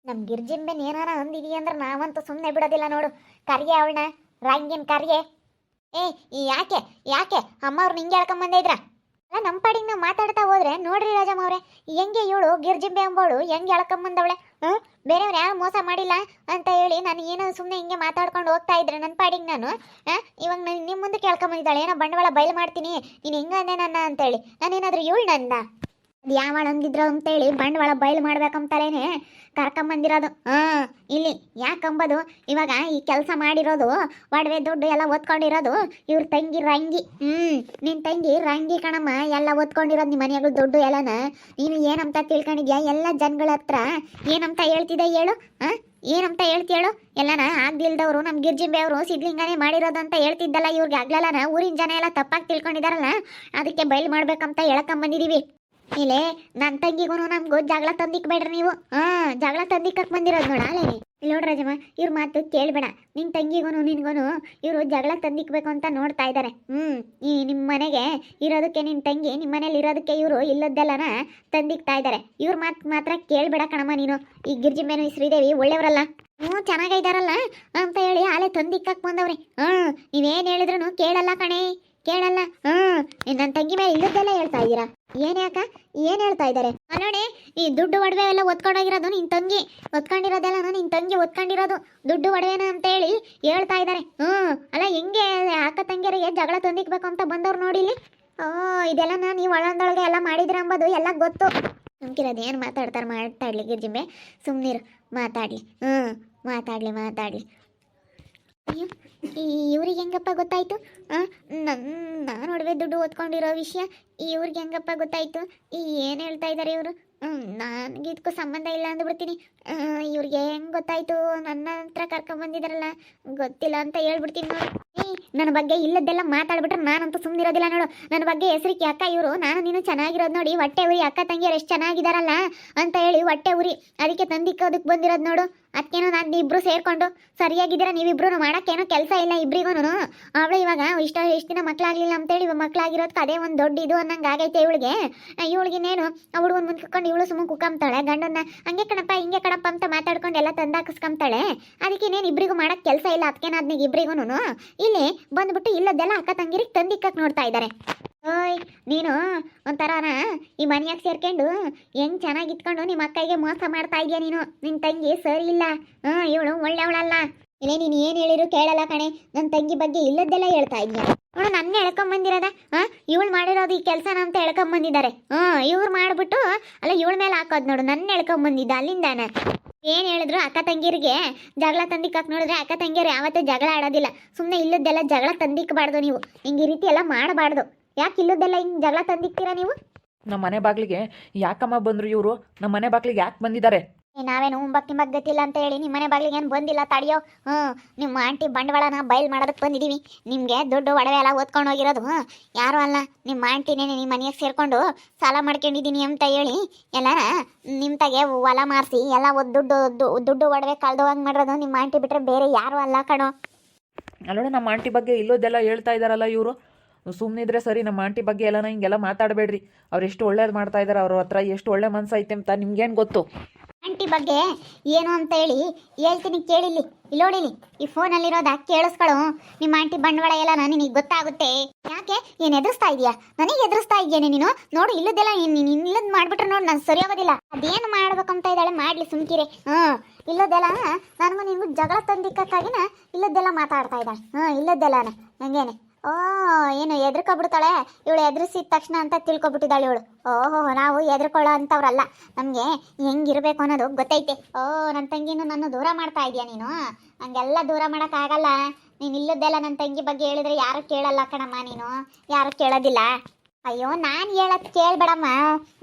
ನಮ್ ಗಿರ್ಜಿಂಬೆನ್ ಏನಾರ ಅಂದಿದೀಯ ಅಂದ್ರೆ ನಾವಂತೂ ಸುಮ್ಮನೆ ಬಿಡೋದಿಲ್ಲ ನೋಡು. ಕರ್ಗೆ ಅವಳನ್ನ, ರಂಗಿನ ಕರ್ಗೆ. ಏ ಯಾಕೆ ಯಾಕೆ ಅಮ್ಮವ್ರು ನಿಂಗೆ ಹೇಳ್ಕೊಂಬಂದೇ ಇದ್ರ? ಅಲ್ಲ ನಮ್ಮ ಪಾಡಿಗೆ ನಾವು ಮಾತಾಡ್ತಾ ಹೋದ್ರೆ ನೋಡ್ರಿ ರಾಜಮ್ಮ ಅವ್ರೆ, ಹೆಂಗೆ ಇವಳು ಗಿರ್ಜಿಂಬೆ ಅಂಬೋಳು ಹೆಂಗೆ ಹೇಳ್ಕೊಂಬಂದವಳೆ. ಬೇರೆಯವ್ರು ಯಾರು ಮೋಸ ಮಾಡಿಲ್ಲ ಅಂತ ಹೇಳಿ ನಾನು ಏನೋ ಸುಮ್ಮನೆ ಹಿಂಗೆ ಮಾತಾಡ್ಕೊಂಡು ಹೋಗ್ತಾ ಇದ್ರೆ ನನ್ನ ಪಾಡಿಗೆ ನಾನು ಇವಾಗ ನಿಮ್ಮ ಮುಂದೆ ಕೇಳ್ಕೊಂಬಂದಿದ್ದಾಳೆ, ಏನೋ ಬಂಡವಾಳ ಬಯಲು ಮಾಡ್ತೀನಿ ನೀನು ಹಿಂಗಂದೆ ನನ್ನ ಅಂತೇಳಿ. ನಾನೇನಾದ್ರೂ ಇವಳು ನನ್ನ ಅದು ಯಾವಳ ಅಂದಿದ್ರು ಅಂತೇಳಿ ಬಂಡವಾಳ ಬಯಲು ಮಾಡ್ಬೇಕಂತಲೇನೆ ಕರ್ಕೊಂಬಂದಿರೋದು. ಇಲ್ಲಿ ಯಾಕಂಬದು ಇವಾಗ ಈ ಕೆಲಸ ಮಾಡಿರೋದು ಒಡವೆ ದುಡ್ಡು ಎಲ್ಲ ಓದ್ಕೊಂಡಿರೋದು ಇವ್ರ ತಂಗಿ ರಂಗಿ. ನಿನ್ನ ತಂಗಿ ರಂಗಿ ಕಣಮ್ಮ ಎಲ್ಲ ಓದ್ಕೊಂಡಿರೋದು ನಿಮ್ಮ ಮನೆಗಳು ದುಡ್ಡು ಎಲ್ಲನ. ನೀನು ಏನಂತ ತಿಳ್ಕೊಂಡಿದ್ಯಾ? ಎಲ್ಲ ಜನಗಳ ಹತ್ರ ಏನಂತ ಹೇಳ್ತಿದ್ದೆ ಹೇಳು? ಏನಂತ ಹೇಳ್ತೀಯಳು? ಎಲ್ಲನ ಆಗ್ದಿಲ್ದವ್ರು ನಮ್ಮ ಗಿರ್ಜಿಂಬೆ ಅವರು ಸಿದ್ಲಿಂಗನೇ ಮಾಡಿರೋದು ಅಂತ ಹೇಳ್ತಿದ್ದಲ್ಲ, ಇವ್ರಿಗೆ ಆಗ್ಲಲ್ಲನ ಊರಿನ ಜನ ಎಲ್ಲ ತಪ್ಪಾಗಿ ತಿಳ್ಕೊಂಡಿದಾರಲ್ಲ, ಅದಕ್ಕೆ ಬಯಲು ಮಾಡ್ಬೇಕಂತ ಹೇಳಕೊಂಬಂದಿದೀವಿ. ಇಲ್ಲೇ ನನ್ನ ತಂಗಿಗೂ ನಮಗೂ ಜಗಳ ತಂದಿಕ್ಬೇಡ್ರಿ ನೀವು. ಜಗಳ ತಂದಿಕ್ಕಕ್ಕೆ ಬಂದಿರೋದು ನೋಡ ಅಲ್ಲೇ. ಇಲ್ಲಿ ನೋಡ್ರಿ ರಾಜಮ್ಮ, ಇವ್ರ ಮಾತು ಕೇಳಬೇಡ. ನಿನ್ನ ತಂಗಿಗೂ ನಿನ್ಗೂ ಇವರು ಜಗಳ ತಂದಿಕ್ಬೇಕು ಅಂತ ನೋಡ್ತಾ ಇದ್ದಾರೆ. ಈ ನಿಮ್ಮ ಮನೆಗೆ ಇರೋದಕ್ಕೆ ನಿನ್ನ ತಂಗಿ ನಿಮ್ಮ ಮನೇಲಿ ಇರೋದಕ್ಕೆ ಇವರು ಇಲ್ಲದ್ದೆಲ್ಲನ ತಂದಿಕ್ತಾ ಇದ್ದಾರೆ. ಇವ್ರ ಮಾತು ಮಾತ್ರ ಕೇಳಬೇಡ ಕಣಮ್ಮ ನೀನು. ಈ ಗಿರ್ಜಿಂಬೇನು ಈ ಶ್ರೀದೇವಿ ಒಳ್ಳೆಯವರಲ್ಲ, ಚೆನ್ನಾಗಿದ್ದಾರಲ್ಲ ಅಂತ ಹೇಳಿ ಆಲೆ ತಂದಿಕ್ಕಕ್ಕೆ ಬಂದವ್ರಿ. ನೀವೇನು ಹೇಳಿದ್ರು ಕೇಳಲ್ಲ ಕಣೆ, ಕೇಳಲ್ಲ. ನನ್ನ ತಂಗಿ ಮೇಲೆ ಇಲ್ಲದ್ದೆಲ್ಲ ಹೇಳ್ತಾ ಇದ್ದೀರಾ? ಏನ್ ಯಾಕ ಏನ್ ಹೇಳ್ತಾ ಇದ್ದಾರೆ ನೋಡಿ? ಈ ದುಡ್ಡು ಒಡವೆ ಎಲ್ಲ ಒತ್ಕೊಂಡೋಗಿರೋದು ನಿನ್ ತಂಗಿ, ಒತ್ಕೊಂಡಿರೋದೆಲ್ಲ ನಿನ್ ತಂಗಿ ಒತ್ಕೊಂಡಿರೋದು ದುಡ್ಡು ಒಡವೆನ ಅಂತ ಹೇಳಿ ಹೇಳ್ತಾ ಇದ್ದಾರೆ. ಅಲ್ಲ ಹೆಂಗೆ ಅಕ್ಕ ತಂಗಿಯರಿಗೆ ಜಗಳ ತಂದಿಕ್ಬೇಕು ಅಂತ ಬಂದವ್ರು ನೋಡಿಲಿ. ಇದೆಲ್ಲ ನೀವು ಒಳಂದೊಳಗೆ ಎಲ್ಲ ಮಾಡಿದ್ರ ಅಂಬೋದು ಎಲ್ಲ ಗೊತ್ತು. ನಮ್ಗಿರೋದು ಏನು ಮಾತಾಡ್ಲಿ ಗಿರ್ಜಿಂಬೆ, ಸುಮ್ಮನಿರು, ಮಾತಾಡ್ಲಿ. ಮಾತಾಡ್ಲಿ. ಅಯ್ಯೋ, ಇವ್ರಿಗೆ ಹೆಂಗಪ್ಪ ಗೊತ್ತಾಯ್ತು? ನಾನು ಒಡವೆ ದುಡ್ಡು ಓದ್ಕೊಂಡಿರೋ ವಿಷಯ ಇವ್ರಿಗೆ ಹೆಂಗಪ್ಪ ಗೊತ್ತಾಯ್ತು? ಏನು ಹೇಳ್ತಾ ಇದ್ದಾರೆ ಇವರು? ನನಗೆ ಇದಕ್ಕೂ ಸಂಬಂಧ ಇಲ್ಲ ಅಂದ್ಬಿಡ್ತೀನಿ. ಇವ್ರಿಗೆ ಹೆಂಗೆ ಗೊತ್ತಾಯ್ತು? ನನ್ನ ಹತ್ರ ಕರ್ಕೊಂಬಂದಿದ್ದಾರಲ್ಲ, ಗೊತ್ತಿಲ್ಲ ಅಂತ ಹೇಳ್ಬಿಡ್ತೀನಿ ನೋಡಿ. ನನ್ನ ಬಗ್ಗೆ ಇಲ್ಲದ್ದೆಲ್ಲ ಮಾತಾಡ್ಬಿಟ್ರೆ ನಾನಂತೂ ಸುಮ್ಮನಿರೋದಿಲ್ಲ ನೋಡು. ನನ್ನ ಬಗ್ಗೆ ಹೆಸರಿಗೆ ಅಕ್ಕ ಇವರು, ನಾನು ನೀನು ಚೆನ್ನಾಗಿರೋದು ನೋಡಿ ಹೊಟ್ಟೆ ಉರಿ, ಅಕ್ಕ ತಂಗಿಯರು ಎಷ್ಟು ಚೆನ್ನಾಗಿದ್ದಾರಲ್ಲ ಅಂತ ಹೇಳಿ ಹೊಟ್ಟೆ ಉರಿ, ಅದಕ್ಕೆ ತಂದಿಕ್ಕೋದಕ್ಕೆ ಬಂದಿರೋದು ನೋಡು. ಅದಕ್ಕೇನೋ ನಾನು ಇಬ್ಬರು ಸೇರ್ಕೊಂಡು ಸರಿಯಾಗಿದ್ದೀರಾ ನೀವಿಬ್ರು, ಮಾಡೋಕ್ಕೇನೋ ಕೆಲಸ ಇಲ್ಲ ಇಬ್ರಿಗೂ. ಅವಳು ಇವಾಗ ಎಷ್ಟು ದಿನ ಮಕ್ಕಳಾಗಲಿಲ್ಲ ಅಂತೇಳಿ ಇವಾಗ ಮಕ್ಕಳಾಗಿರೋದಕ್ಕೆ ಅದೇ ಒಂದು ದೊಡ್ಡ ಇದು ಅನ್ನಂಗೆ ಆಗೈತೆ ಇವಳಿಗೆ. ಇವಳಿಗೇನೇನು ಆ ಹುಡುಗನ ಮುಂದ್ಕೊಂಡು ಇವಳು ಸುಮ್ಮನೆ ಕುಕ್ಕಂತಾಳೆ, ಗಂಡನ್ನ ಹಂಗೆ ಕಣಪ್ಪ ಹಿಂಗೆ ಕಣಪ್ಪ ಅಂತ ಮಾತಾಡ್ಕೊಂಡು ಎಲ್ಲ ತಂದಾಕಿಸ್ಕೊಂತಾಳೆ. ಅದಕ್ಕೇನೇನು ಇಬ್ರಿಗೂ ಮಾಡೋಕ್ಕೆ ಕೆಲಸ ಇಲ್ಲ, ಅದಕ್ಕೇನಾದ್ನಿಗೆ ಇಬ್ರಿಗೂ ಇಲ್ಲಿ ಬಂದ್ಬಿಟ್ಟು ಇಲ್ಲದೆಲ್ಲ ಅಕ್ಕ ತಂಗಿರಿಗೆ ತಂದಿಕ್ಕಕ್ಕೆ ನೋಡ್ತಾ ಇದ್ದಾರೆ. ಓಯ್ ನೀನು ಒಂಥರನ ಈ ಮನೆಯಾಗ ಸೇರ್ಕೊಂಡು ಹೆಂಗ್ ಚೆನ್ನಾಗಿ ಇಟ್ಕೊಂಡು ನಿಮ್ಮ ಅಕ್ಕಗೆ ಮೋಸ ಮಾಡ್ತಾ ಇದೀಯ ನೀನು. ನಿನ್ನ ತಂಗಿ ಸರಿ ಇಲ್ಲ, ಇವಳು ಒಳ್ಳೆಯವಳಲ್ಲ. ಇಲ್ಲೇ ನೀನು ಏನು ಹೇಳಿರು ಕೇಳಲ್ಲ ಕಣೆ, ನನ್ನ ತಂಗಿ ಬಗ್ಗೆ ಇಲ್ಲದ್ದೆಲ್ಲ ಹೇಳ್ತಾ ಇದೀಯ ನೋಡು. ನನ್ನ ಹೇಳ್ಕೊಂಬಂದಿರೋದ ಇವಳು ಮಾಡಿರೋದು ಈ ಕೆಲಸನ ಅಂತ ಹೇಳ್ಕೊಂಬಂದಿದ್ದಾರೆ. ಇವ್ರು ಮಾಡ್ಬಿಟ್ಟು ಅಲ್ಲ ಇವಳ ಮೇಲೆ ಹಾಕೋದು ನೋಡು, ನನ್ನ ಹೇಳ್ಕೊಂಬಂದಿದ್ದ ಅಲ್ಲಿಂದಾನ. ಏನು ಹೇಳಿದ್ರು ಅಕ್ಕ ತಂಗಿರಿಗೆ ಜಗಳ ತಂದಿಕ್ಕಕ್ಕೆ ನೋಡಿದ್ರೆ ಅಕ್ಕ ತಂಗಿಯರು ಯಾವತ್ತೂ ಜಗಳ ಆಡೋದಿಲ್ಲ. ಸುಮ್ಮನೆ ಇಲ್ಲದ್ದೆಲ್ಲ ಜಗಳ ತಂದಿಕ್ಕಬಾರ್ದು ನೀವು, ಹಿಂಗೆ ಈ ರೀತಿ ಎಲ್ಲ ಮಾಡಬಾರ್ದು. ಯಾಕೆ ಇಲ್ಲದ್ದೆಲ್ಲ ಹಿಂಗೆ ಜಗಳ ತಂದಿಕ್ತೀರಾ ನೀವು? ನಮ್ಮ ಮನೆ ಬಾಗಿಲಿಗೆ ಯಾಕಮ್ಮ ಬಂದರು ಇವರು? ನಮ್ಮ ಮನೆ ಬಾಗಿಲಿಗೆ ಯಾಕೆ ಬಂದಿದ್ದಾರೆ? ನಾವೇನು ಉಂಬಕ್ ನಿಮಗೆ ಗೊತ್ತಿಲ್ಲ ಅಂತ ಹೇಳಿ ನಿಮ್ಮ ಮನೆ ಬಾಗಿಲಿಗೆ ಏನು ಬಂದಿಲ್ಲ ತಡಿಯೋ. ನಿಮ್ಮ ಆಂಟಿ ಬಂಡವಾಳನ ಬಯಲು ಮಾಡೋದಕ್ಕೆ ಬಂದಿದ್ದೀವಿ. ನಿಮಗೆ ದುಡ್ಡು ಒಡವೆ ಎಲ್ಲ ಓದ್ಕೊಂಡು ಹೋಗಿರೋದು ಯಾರು ಅಲ್ಲ, ನಿಮ್ಮ ಆಂಟಿನೇ ನಿಮ್ಮ ಮನೆಗೆ ಸೇರಿಕೊಂಡು ಸಾಲ ಮಾಡ್ಕೊಂಡಿದ್ದೀನಿ ಅಂತ ಹೇಳಿ ಎಲ್ಲಾರ ನಿಮ್ಮ ತಗೆ ಹೊಲ ಮಾರಿಸಿ ಎಲ್ಲ ದುಡ್ಡು ಒಡವೆ ಕಳ್ದೋಗಂಗೆ ಮಾಡಿರೋದು ನಿಮ್ಮ ಆಂಟಿ ಬಿಟ್ಟರೆ ಬೇರೆ ಯಾರು ಅಲ್ಲ ಕಣೋ. ಅಲ್ಲೋಣ, ನಮ್ಮ ಆಂಟಿ ಬಗ್ಗೆ ಇಲ್ಲೋದೆಲ್ಲ ಹೇಳ್ತಾ ಇದ್ದಾರಲ್ಲ ಇವರು. ಸುಮ್ಮನಿದ್ರೆ ಸರಿ, ನಮ್ಮ ಆಂಟಿ ಬಗ್ಗೆ ಎಲ್ಲನ ಹಿಂಗೆಲ್ಲ ಮಾತಾಡಬೇಡ್ರಿ. ಅವ್ರು ಎಷ್ಟು ಒಳ್ಳೇದು ಮಾಡ್ತಾ ಇದ್ದಾರೆ, ಅವ್ರ ಹತ್ರ ಎಷ್ಟು ಒಳ್ಳೆ ಮನಸ್ಸೈತೆ ಅಂತ ನಿಮ್ಗೇನು ಗೊತ್ತು? ಆಂಟಿ ಬಗ್ಗೆ ಏನು ಅಂತ ಹೇಳಿ ಹೇಳ್ತೀನಿ ಕೇಳಿಲ್ಲಿ, ಇಲ್ಲಿ ನೋಡಿಲಿ ಈ ಫೋನಲ್ಲಿರೋದ ಕೇಳಿಸ್ಕೊಳ್ಳು. ನಿಮ್ಮ ಆಂಟಿ ಬಂಡವಾಳ ಎಲ್ಲ ನಿನಗೆ ಗೊತ್ತಾಗುತ್ತೆ. ಯಾಕೆ ಏನು ಎದುರಿಸ್ತಾ ಇದೆಯಾ? ನನಗೆ ಎದುರಿಸ್ತಾ ಇದೆಯೇನೆ ನೀನು? ನೋಡು ಇಲ್ಲದೆಲ್ಲ ಇಲ್ಲದ್ ಮಾಡ್ಬಿಟ್ರೆ ನೋಡಿ ನಾನು ಸರಿ ಆಗೋದಿಲ್ಲ. ಅದೇನು ಮಾಡ್ಬೇಕಂತ ಇದ್ದಾಳೆ ಮಾಡಲಿ ಸುಮ್ಕಿರೆ. ಇಲ್ಲದೆಲ್ಲ ನನಗೂ ನಿನ್ಗೂ ಜಗಳ ತಂದಿಕ್ಕಾಗಿನ ಇಲ್ಲದ್ದೆಲ್ಲ ಮಾತಾಡ್ತಾ ಇದ್ದಾಳೆ. ಇಲ್ಲದ್ದೆಲ್ಲನ ಹಂಗೇನೆ. ಏನು ಎದ್ರಕೊಬಿಡ್ತಾಳೆ ಇವಳು, ಎದುರಿಸಿದ ತಕ್ಷಣ ಅಂತ ತಿಳ್ಕೊಬಿಟ್ಟಿದ್ದಾಳೆ ಇವಳು. ನಾವು ಎದ್ರಕೊಳ್ಳೋ ಅಂತವ್ರಲ್ಲ, ನಮಗೆ ಹೆಂಗಿರ್ಬೇಕು ಅನ್ನೋದು ಗೊತ್ತೈತೆ. ನನ್ನ ತಂಗಿನೂ ನನ್ನ ದೂರ ಮಾಡ್ತಾ ಇದೀಯ ನೀನು? ಹಂಗೆಲ್ಲ ದೂರ ಮಾಡೋಕ್ಕಾಗಲ್ಲ. ನೀನು ಇಲ್ಲದ್ದೆಲ್ಲ ನನ್ನ ತಂಗಿ ಬಗ್ಗೆ ಹೇಳಿದ್ರೆ ಯಾರು ಕೇಳಲ್ಲ ಕಣಮ್ಮ, ನೀನು ಯಾರು ಕೇಳೋದಿಲ್ಲ. ಅಯ್ಯೋ ನಾನು ಹೇಳೋದು ಕೇಳಬೇಡಮ್ಮ,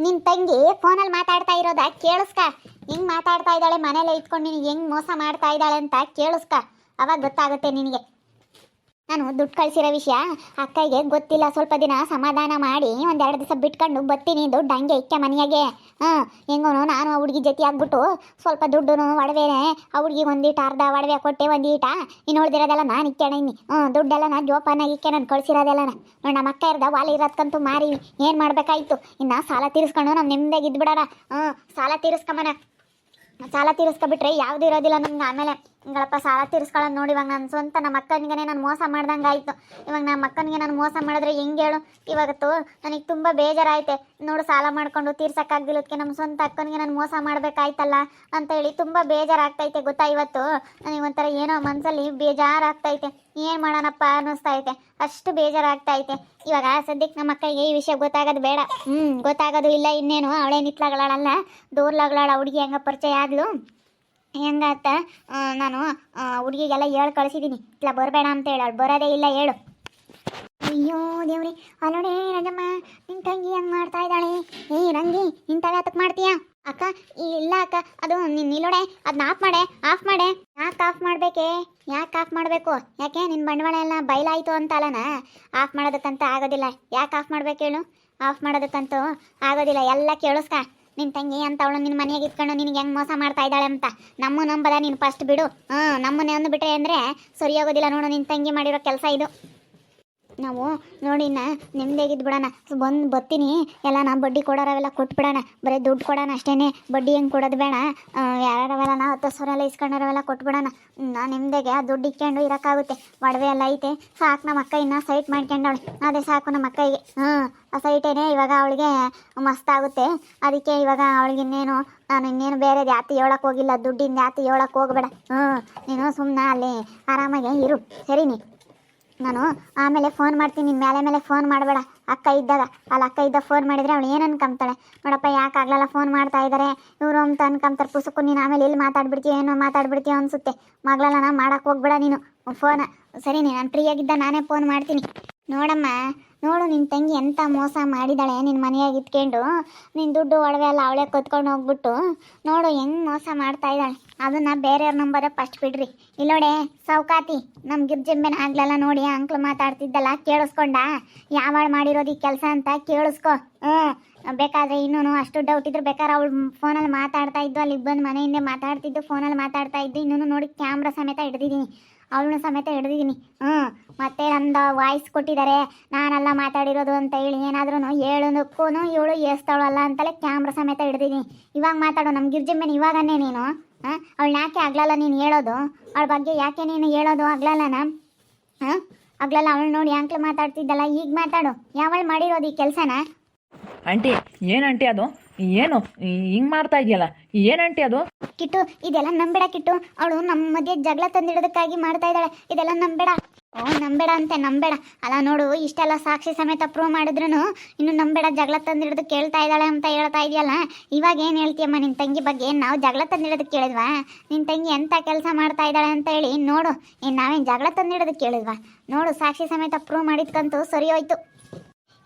ನಿನ್ನ ತಂಗಿ ಫೋನಲ್ಲಿ ಮಾತಾಡ್ತಾ ಇರೋದ ಕೇಳಿಸ್ಕ. ಹೆಂಗೆ ಮಾತಾಡ್ತಾ ಇದ್ದಾಳೆ ಮನೇಲೆ ಇಟ್ಕೊಂಡು ನಿನಗೆ ಹೆಂಗೆ ಮೋಸ ಮಾಡ್ತಾ ಇದ್ದಾಳೆ ಅಂತ ಕೇಳಿಸ್ಕ, ಅವಾಗ ಗೊತ್ತಾಗುತ್ತೆ ನಿನಗೆ. ನಾನು ದುಡ್ಡು ಕಳಿಸಿರೋ ವಿಷಯ ಅಕ್ಕಗೆ ಗೊತ್ತಿಲ್ಲ. ಸ್ವಲ್ಪ ದಿನ ಸಮಾಧಾನ ಮಾಡಿ ಒಂದೆರಡು ದಿವಸ ಬಿಟ್ಕೊಂಡು ಬರ್ತೀನಿ. ದುಡ್ಡು ಹಂಗೆ ಇಕ್ಕೆ ಮನೆಯಾಗೆ. ಹೆಂಗೋ ನಾನು ಆ ಹುಡುಗಿ ಜೊತೆ ಆಗ್ಬಿಟ್ಟು ಸ್ವಲ್ಪ ದುಡ್ಡು ಒಡವೆನೆ ಆ ಹುಡುಗಿಗೆ ಒಂದೀಟ ಅರ್ಧ ಒಡವೆ ಕೊಟ್ಟೆ, ಒಂದೀಟ ಇನ್ನು ಉಳಿದಿರೋದೆಲ್ಲ ನಾನು ಇಕ್ಕೇಣಿ. ದುಡ್ಡೆಲ್ಲ ನಾನು ಜೋಪಾನಾಗಿ ಇಕ್ಕೆ ನಾನು ಕಳಿಸಿರೋದೆಲ್ಲ ನೋಡಿ. ನಮ್ಮ ಅಕ್ಕ ಇರ್ದ ವಾಲಿ ಇರೋದ್ಕಂತೂ ಮಾರಿ ಏನು ಮಾಡಬೇಕಾಯ್ತು? ಇನ್ನು ಸಾಲ ತೀರಿಸ್ಕೊಂಡು ನಮ್ಮ ನೆಮ್ಮದಿಯಾಗಿ ಇದ್ಬಿಡೋಣ. ಸಾಲ ತೀರಿಸ್ಕೊಂಬನ. ಸಾಲ ತೀರಿಸ್ಕೊಬಿಟ್ರೆ ಯಾವ್ದು ಇರೋದಿಲ್ಲ ನಮ್ಗೆ. ಆಮೇಲೆ ಹಿಂಗಳಪ್ಪ ಸಾಲ ತೀರಿಸ್ಕೊಳ್ಳೋದು ನೋಡಿ, ಇವಾಗ ನನ್ನ ಸ್ವಂತ ನಮ್ಮ ಅಕ್ಕನಿಗೆ ನಾನು ಮೋಸ ಮಾಡ್ದಂಗೆ ಆಯಿತು. ಇವಾಗ ನಮ್ಮ ಅಕ್ಕನಿಗೆ ನಾನು ಮೋಸ ಮಾಡಿದ್ರೆ ಹೆಂಗೆ ಹೇಳು? ಇವಾಗತ್ತು ನನಗೆ ತುಂಬ ಬೇಜಾರಾಯ್ತೆ ನೋಡು, ಸಾಲ ಮಾಡ್ಕೊಂಡು ತೀರ್ಸೋಕ್ಕಾಗ್ದಿಲ್ಲದಕ್ಕೆ ನಮ್ಮ ಸ್ವಂತ ಅಕ್ಕನಿಗೆ ನಾನು ಮೋಸ ಮಾಡಬೇಕಾಯ್ತಲ್ಲ ಅಂತ ಹೇಳಿ ತುಂಬ ಬೇಜಾರಾಗ್ತೈತೆ ಗೊತ್ತಾ. ಇವತ್ತು ನನಗೆ ಒಂಥರ ಏನೋ ಮನಸ್ಸಲ್ಲಿ ಬೇಜಾರಾಗ್ತೈತೆ, ಏನು ಮಾಡೋಣಪ್ಪ ಅನ್ನಿಸ್ತೈತೆ, ಅಷ್ಟು ಬೇಜಾರಾಗ್ತೈತೆ. ಇವಾಗ ಸದ್ಯಕ್ಕೆ ನಮ್ಮ ಅಕ್ಕಗೆ ಈ ವಿಷಯ ಗೊತ್ತಾಗೋದು ಬೇಡ. ಗೊತ್ತಾಗೋದು ಇಲ್ಲ, ಇನ್ನೇನು ಅವಳೇ ನಿತ್ಲಾಗಳಲ್ಲ, ದೂರ್ಲಾಗಳಾಳ ಹುಡುಗಿ ಹೆಂಗ ಪರಿಚಯ ಆದ್ಲು ಹೆಂಗಾತ. ನಾನು ಹುಡುಗಿಗೆಲ್ಲ ಹೇಳಿ ಕಳಿಸಿದ್ದೀನಿ ಇಲ್ಲ ಬರಬೇಡ ಅಂತ ಹೇಳಿ, ಅವಳು ಬರೋದೇ ಇಲ್ಲ ಹೇಳು. ಅಯ್ಯೋ ದೇವ್ರಿ, ಅಲ್ಲೋಡೆ ರಂಗಮ್ಮ, ನಿನ್ನ ತಂಗಿ ಹಂಗೆ ಮಾಡ್ತಾ ಇದ್ದಾಳೆ. ರಂಗಿ ಇಂಥದ್ದು ಯಾತಕ್ಕೆ ಮಾಡ್ತೀಯಾ? ಅಕ್ಕ ಇಲ್ಲ ಅಕ್ಕ, ಅದು ನಿಲ್ಲೋಡೆ, ಅದನ್ನ ಆಫ್ ಮಾಡೆ. ಯಾಕೆ ಆಫ್ ಮಾಡಬೇಕೆ? ಯಾಕೆ ಆಫ್ ಮಾಡಬೇಕು? ಯಾಕೆ ನಿನ್ನ ಬಂಡವಾಳ ಎಲ್ಲ ಬಯಲಾಯಿತು ಅಂತ ಅಲ್ಲನ? ಆಫ್ ಮಾಡೋದಕ್ಕಂತ ಆಗೋದಿಲ್ಲ. ಯಾಕೆ ಆಫ್ ಮಾಡ್ಬೇಕು ಹೇಳು? ಆಫ್ ಮಾಡೋದಕ್ಕಂತೂ ಆಗೋದಿಲ್ಲ. ಎಲ್ಲ ಕೇಳಿಸ್ಕ, ನಿನ್ನ ತಂಗಿ ಅಂತ ಅವಳು ನಿನ್ನ ಮನೆಯಾಗ ಇಟ್ಕೊಂಡು ನಿನಗೆ ಹೆಂಗೆ ಮೋಸ ಮಾಡ್ತಾ ಇದ್ದಾಳೆ ಅಂತ. ನಮ್ಮ ನಂಬದ ನೀನು ಫಸ್ಟ್ ಬಿಡು. ನಮ್ಮನ್ನೇ ಅಂದುಬಿಟ್ರೆ ಅಂದರೆ ಸರಿ ಹೋಗೋದಿಲ್ಲ ನೋಡು, ನಿನ್ನ ತಂಗಿ ಮಾಡಿರೋ ಕೆಲಸ ಇದು. ನಾವು ನೋಡಿ ನೆಮ್ಮದಿಯಾಗಿದ್ದು ಬಿಡೋಣ, ಬರ್ತೀನಿ ಎಲ್ಲ ನಾ ಬಡ್ಡಿ ಕೊಡೋರವೆಲ್ಲ ಕೊಟ್ಬಿಡೋಣ, ಬರೀ ದುಡ್ಡು ಕೊಡೋಣ ಅಷ್ಟೇ, ಬಡ್ಡಿ ಹೆಂಗೆ ಕೊಡೋದು ಬೇಡ. ಯಾರವೆಲ್ಲ ನಾ 10,000 ಎಲ್ಲ ಇಸ್ಕೊಂಡಾರವೆಲ್ಲ ಕೊಟ್ಬಿಡೋಣ. ನಾನು ನಿಮ್ಮದಾಗೆ ಆ ದುಡ್ಡು ಇಟ್ಕೊಂಡು ಇರೋಕ್ಕಾಗುತ್ತೆ. ಒಡವೆ ಎಲ್ಲ ಐತೆ ಸಾಕು. ನಮ್ಮ ಅಕ್ಕ ಇನ್ನು ಸೈಟ್ ಮಾಡ್ಕೊಂಡವಳೆ, ಅದೇ ಸಾಕು ನಮ್ಮ ಅಕ್ಕಗೆ. ಆ ಸೈಟೇನೆ ಇವಾಗ ಅವಳಿಗೆ ಮಸ್ತಾಗುತ್ತೆ. ಅದಕ್ಕೆ ಇವಾಗ ಅವಳಿಗೆ ಇನ್ನೇನು ನಾನು ಇನ್ನೇನು ಬೇರೆದು ಯಾತಿ ಹೇಳೋಕೆ ಹೋಗಿಲ್ಲ, ದುಡ್ಡಿಂದ ಯಾತಿ ಹೇಳೋಕೆ ಹೋಗ್ಬೇಡ. ನೀನು ಸುಮ್ಮನೆ ಅಲ್ಲಿ ಆರಾಮಾಗೆ ಇರು ಸರಿನಿ. ನಾನು ಆಮೇಲೆ ಫೋನ್ ಮಾಡ್ತೀನಿ, ನಿನ್ನ ಮೇಲೆ ಫೋನ್ ಮಾಡಬೇಡ. ಅಕ್ಕ ಇದ್ದಾಗ ಅಲ್ಲಿ ಅಕ್ಕ ಇದ್ದಾಗ ಫೋನ್ ಮಾಡಿದರೆ ಅವಳು ಏನು ಅನ್ಕೊಂತಾಳೆ ನೋಡಪ್ಪ, ಯಾಕೆ ಆಗಲ್ಲ ಫೋನ್ ಮಾಡ್ತಾ ಇದ್ದಾರೆ ಇವರು ಅಂತ ಅನ್ಕೊಂತಾರೆ. ಪುಸುಕು ನೀನು ಆಮೇಲೆ ಎಲ್ಲಿ ಮಾತಾಡ್ಬಿಡ್ತೀಯ, ಏನೋ ಮಾತಾಡ್ಬಿಡ್ತೀಯ ಅನಿಸುತ್ತೆ. ಮಗಳನ್ನ ಮಾಡೋಕೆ ಹೋಗ್ಬೇಡ ನೀನು ಫೋನ್ ಸರಿ. ನಾನು ಫ್ರೀಯಾಗಿದ್ದ ನಾನೇ ಫೋನ್ ಮಾಡ್ತೀನಿ. ನೋಡಮ್ಮ, ನೋಡು ನಿನ್ನ ತಂಗಿ ಎಂಥ ಮೋಸ ಮಾಡಿದ್ದಾಳೆ ನಿನ್ನ ಮನೆಯಾಗಿ ಇಟ್ಕೊಂಡು. ನಿನ್ನ ದುಡ್ಡು ಒಡವೆ ಎಲ್ಲ ಅವಳೇ ಕೊತ್ಕೊಂಡು ಹೋಗ್ಬಿಟ್ಟು ನೋಡು ಹೆಂಗೆ ಮೋಸ ಮಾಡ್ತಾ ಇದ್ದಾಳೆ. ಅದನ್ನು ಬೇರೆಯವ್ರ ನಂಬರೇ ಫಸ್ಟ್ ಬಿಡ್ರಿ. ಇಲ್ಲೋಡೆ ಸೌಕಾತಿ, ನಮ್ಮ ಗಿರ್ಜಂಬೆನ ಆಗ್ಲೆಲ್ಲ ನೋಡಿ ಅಂಕ್ಲು ಮಾತಾಡ್ತಿದ್ದಲ್ಲ, ಕೇಳಿಸ್ಕೊಂಡ ಯಾವಾಗ ಮಾಡಿರೋದು ಈ ಕೆಲಸ ಅಂತ ಕೇಳಿಸ್ಕೊ. ಬೇಕಾದರೆ ಇನ್ನೂ ಅಷ್ಟು ಡೌಟ್ ಇದ್ರೆ ಬೇಕಾದ್ರೆ ಅವಳು ಫೋನಲ್ಲಿ ಮಾತಾಡ್ತಾ ಇದ್ದು, ಅಲ್ಲಿಗೆ ಬಂದು ಮನೆಯಿಂದ ಮಾತಾಡ್ತಿದ್ದು, ಫೋನಲ್ಲಿ ಮಾತಾಡ್ತಾ ಇದ್ದು. ಇನ್ನೂ ನೋಡಿ ಕ್ಯಾಮ್ರಾ ಸಮೇತ ಹಿಡ್ದಿದ್ದೀನಿ, ಅವಳನ್ನ ಸಮೇತ ಹಿಡ್ದಿದ್ದೀನಿ. ಮತ್ತೆ ನಂದು ವಾಯ್ಸ್ ಕೊಟ್ಟಿದ್ದಾರೆ ನಾನೆಲ್ಲ ಮಾತಾಡಿರೋದು ಅಂತ ಹೇಳಿ. ಏನಾದ್ರೂ ಹೇಳೋದಕ್ಕೂ ಇವಳು ಏಸ್ತಾಳಲ್ಲ ಅಂತಲೇ ಕ್ಯಾಮ್ರಾ ಸಮೇತ ಹಿಡ್ದಿದ್ದೀನಿ. ಇವಾಗ ಮಾತಾಡೋ ನಮ್ಮ ಗಿರ್ಜಂಬೆನ ಇವಾಗನ್ನೇ ನೀನು. ಅವಳು ಯಾಕೆ ಆಗ್ಲಲ್ಲ ನೀನು ಹೇಳೋದು? ಅವಳ ಬಗ್ಗೆ ಯಾಕೆ ನೀನು ಹೇಳೋದು ಆಗ್ಲಲ್ಲನ? ಆಗ್ಲಲ್ಲ ಅವಳು ನೋಡಿ ಅಂಕ್ಲು ಮಾತಾಡ್ತಿದ್ದಲ್ಲ, ಈಗ ಮಾತಾಡು. ಯಾವಳು ಮಾಡಿರೋದು ಈ ಕೆಲಸನ? ಆಂಟಿ ಏನು ಆಂಟಿ ಅದು? ಏನು ಹಿಂಗೆ ಮಾಡ್ತಾ ಇದೆಯಲ್ಲ, ಏನಂಟಿ ಅದು? ಕಿಟ್ಟು ಇದೆಲ್ಲ ನಂಬೇಡ ಕಿಟ್ಟು. ಅವಳು ನಮ್ಮ ಮಧ್ಯೆ ಜಗಳ ತಂದಿಡೋದಕ್ಕಾಗಿ ಮಾಡ್ತಾ ಇದ್ದಾಳೆ. ಇದೆಲ್ಲ ನಂಬೇಡ. ನಂಬೇಡ ಅಂತೆ, ನಂಬೇಡ ಅಲ್ಲ. ನೋಡು ಇಷ್ಟೆಲ್ಲ ಸಾಕ್ಷಿ ಸಮೇತ ಪ್ರೂವ್ ಮಾಡಿದ್ರು ಇನ್ನು ನಂಬೇಡ, ಜಗಳ ತಂದಿಡೋದಕ್ಕೆ ಕೇಳ್ತಾ ಇದ್ದಾಳೆ ಅಂತ ಹೇಳ್ತಾ ಇದೆಯಲ್ಲ. ಇವಾಗ ಏನು ಹೇಳ್ತೀಯಮ್ಮ ನಿನ್ನ ತಂಗಿ ಬಗ್ಗೆ? ನಾವು ಜಗಳ ತಂದಿಡೋದಕ್ಕೆ ಕೇಳಿದ್ವಾ? ನಿನ್ನ ತಂಗಿ ಎಂಥ ಕೆಲಸ ಮಾಡ್ತಾ ಇದ್ದಾಳೆ ಅಂತ ಹೇಳಿ ನೋಡು. ಇನ್ನು ನಾವೇನು ಜಗಳ ತಂದಿಡೋದಕ್ಕೆ ಕೇಳಿದ್ವಾ? ನೋಡು ಸಾಕ್ಷಿ ಸಮೇತ ಪ್ರೂವ್ ಮಾಡಿದ್ಕಂತೂ ಸರಿ ಹೋಯ್ತು.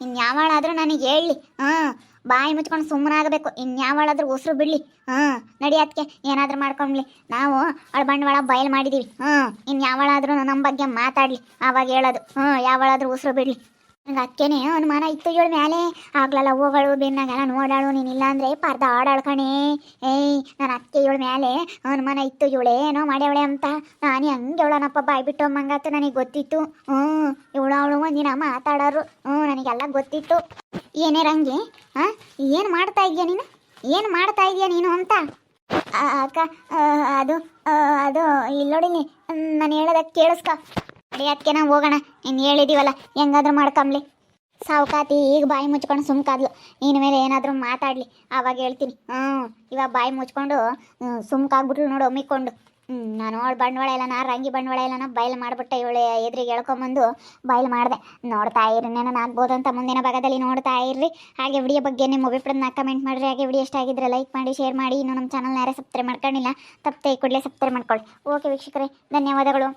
ಇನ್ಯಾವಳಾದರೂ ನನಗೆ ಹೇಳಲಿ, ಬಾಯಿ ಮುಚ್ಕೊಂಡು ಸುಮ್ಮನಾಗಬೇಕು. ಇನ್ಯಾವಳಾದ್ರೂ ಉಸಿರು ಬಿಡಲಿ, ನಡಿಯೋದಕ್ಕೆ ಏನಾದರೂ ಮಾಡ್ಕೊಂಬ್ಲಿ. ನಾವು ಅವಳ ಬಂಡವಾಳ ಬಯಲು ಮಾಡಿದ್ದೀವಿ. ಇನ್ಯಾವಳಾದ್ರೂ ನಮ್ಮ ಬಗ್ಗೆ ಮಾತಾಡಲಿ, ಆವಾಗ ಹೇಳೋದು. ಯಾವಳಾದ್ರೂ ಉಸಿರು ಬಿಡಲಿ. ನಂಗೆ ಅದಕ್ಕೇನೆ ಅನುಮಾನ ಇತ್ತು ಇವಳ ಮೇಲೆ. ಆಗ್ಲಲ್ಲ ಹೋಗಳು ಬೆನ್ನಾಗೆಲ್ಲ ನೋಡಾಳು, ನೀನಿಲ್ಲ ಅಂದರೆ ಪರ್ದ ಆಡಾಳ್ಕಣೆ. ನಾನು ಅದಕ್ಕೆ ಇವಳ ಮೇಲೆ ಅನುಮಾನ ಇತ್ತು, ಇವಳೇನೋ ಮಾಡ್ಯವಳೆ ಅಂತ. ನಾನು ಹಂಗೆ ಅವಳನಪ್ಪ ಬಾಯ್ ಬಿಟ್ಟು ಮಂಗಾತು ನನಗೆ ಗೊತ್ತಿತ್ತು. ಅವಳು ಒಂದಿನ ಮಾತಾಡೋರು. ನನಗೆಲ್ಲ ಗೊತ್ತಿತ್ತು. ಏನೇ ರಂಗಿ, ಏನು ಮಾಡ್ತಾ ಇದೆಯಾ ನೀನು? ಏನು ಮಾಡ್ತಾ ಇದೆಯಾ ನೀನು ಅಂತ? ಅಕ್ಕ ಅದು ಅದು ಇಲ್ಲಿ ನೋಡಿ, ನಾನು ಹೇಳೋದಕ್ಕೆ ಕೇಳಿಸ್ಕೊ. ಅದಕ್ಕೆ ನಾವು ಹೋಗೋಣ, ಇನ್ನು ಹೇಳಿದೀವಲ್ಲ ಹೆಂಗಾದ್ರೂ ಮಾಡ್ಕೊಂಬ್ಲಿ. ಸಾವುಕಾತಿ ಈಗ ಬಾಯಿ ಮುಚ್ಕೊಂಡು ಸುಮ್ಕಾದ್ಲು. ಇನ್ನು ಮೇಲೆ ಏನಾದರೂ ಮಾತಾಡಲಿ ಆವಾಗ ಹೇಳ್ತೀನಿ. ಇವಾಗ ಬಾಯಿ ಮುಚ್ಕೊಂಡು ಸುಮ್ಕಾಗ್ಬಿಟ್ಲು ನೋಡು ಒಮ್ಮಿಕೊಂಡು. ನಾನು ಅವಳ ಬಂಡವಾಳ ಎಲ್ಲನ, ರಂಗಿ ಬಂಡವಾಳ ಎಲ್ಲನ ಬಯಲು ಮಾಡಿಬಿಟ್ಟೆ. ಇವಳು ಎದುರಿಗೆ ಹೇಳ್ಕೊಂಬಂದು ಬಯಲು ಮಾಡಿದೆ. ನೋಡ್ತಾ ಇರಿ, ನಾನು ಆಗ್ಬೋದು ಅಂತ ಮುಂದಿನ ಭಾಗದಲ್ಲಿ ನೋಡ್ತಾ ಇರ್ರಿ. ಹಾಗೆ ವಿಡಿಯೋ ಬಗ್ಗೆ ನಿಮ್ಮ ಅಭಿಪ್ರಾಯನ ಕಮೆಂಟ್ ಮಾಡಿರಿ. ಹಾಗೆ ವಿಡಿಯೋ ಇಷ್ಟ ಆಗಿದ್ರೆ ಲೈಕ್ ಮಾಡಿ, ಶೇರ್ ಮಾಡಿ. ಇನ್ನು ನಮ್ಮ ಚಾನಲ್ನ ಯಾರೇ ಸಬ್ಸ್ಕ್ರೈಬ್ ಮಾಡ್ಕೊಂಡಿಲ್ಲ, ತಪ್ಪದೆ ಕೂಡಲೇ ಸಬ್ಸ್ಕ್ರೈಬ್ ಮಾಡ್ಕೊಳ್ಳಿ. ಓಕೆ ವೀಕ್ಷಕರೇ, ಧನ್ಯವಾದಗಳು.